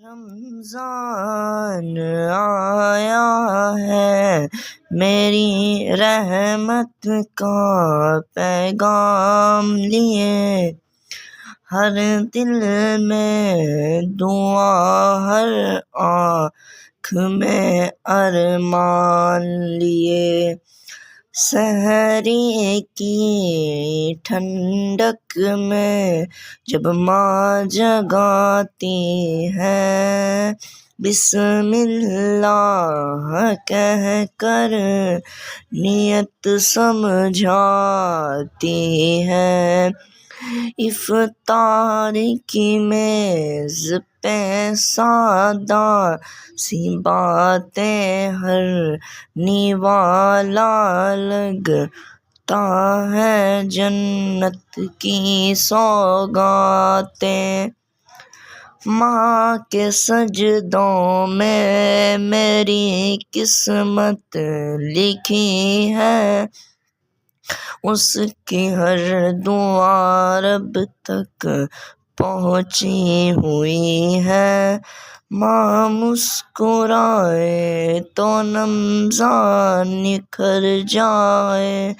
رمضان آیا ہے، میری رحمت کا پیغام لیے، ہر دل میں دعا، ہر آنکھ میں ارمان لیے، سحری کی ٹھنڈک میں جب ماں جگاتی ہے، بسم اللہ کہہ کر نیت سمجھاتی ہے، افطار کی میز پہ سادہ سی باتیں، ہر نوالا لگتا ہے جنت کی سوغاتیں، ماں کے سجدوں میں میری قسمت لکھی ہے، اس کی ہر دعا رب تک پہنچی ہوئی ہے، ماں مسکرائے تو رمضان نکھر جائے،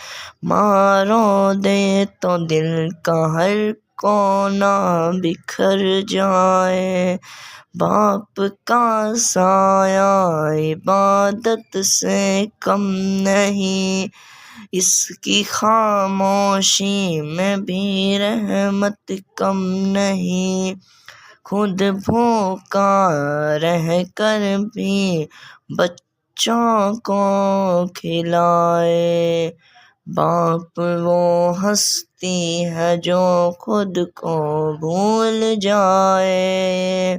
ماں رو دے تو دل کا ہر کونا بکھر جائے، باپ کا سایہ عبادت سے کم نہیں، اس کی خاموشی میں بھی رحمت کم نہیں، خود بھوکا رہ کر بھی بچوں کو کھلائے، باپ وہ ہستی ہے جو خود کو بھول جائے،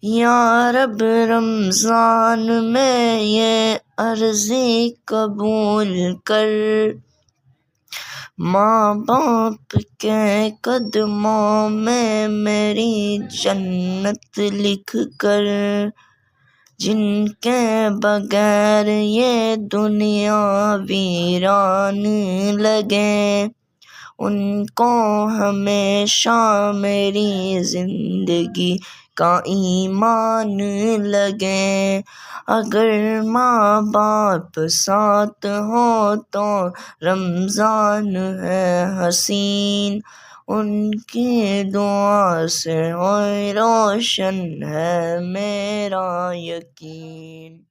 یا رب رمضان میں یہ عرضی قبول کر، ماں باپ کے قدموں میں میری جنت لکھ کر، جن کے بغیر یہ دنیا ویران لگے، ان کو ہمیشہ میری زندگی کا ایمان لگے، اگر ماں باپ ساتھ ہو تو رمضان ہے حسین، ان کی دعا سے ہوئے روشن ہے میرا یقین۔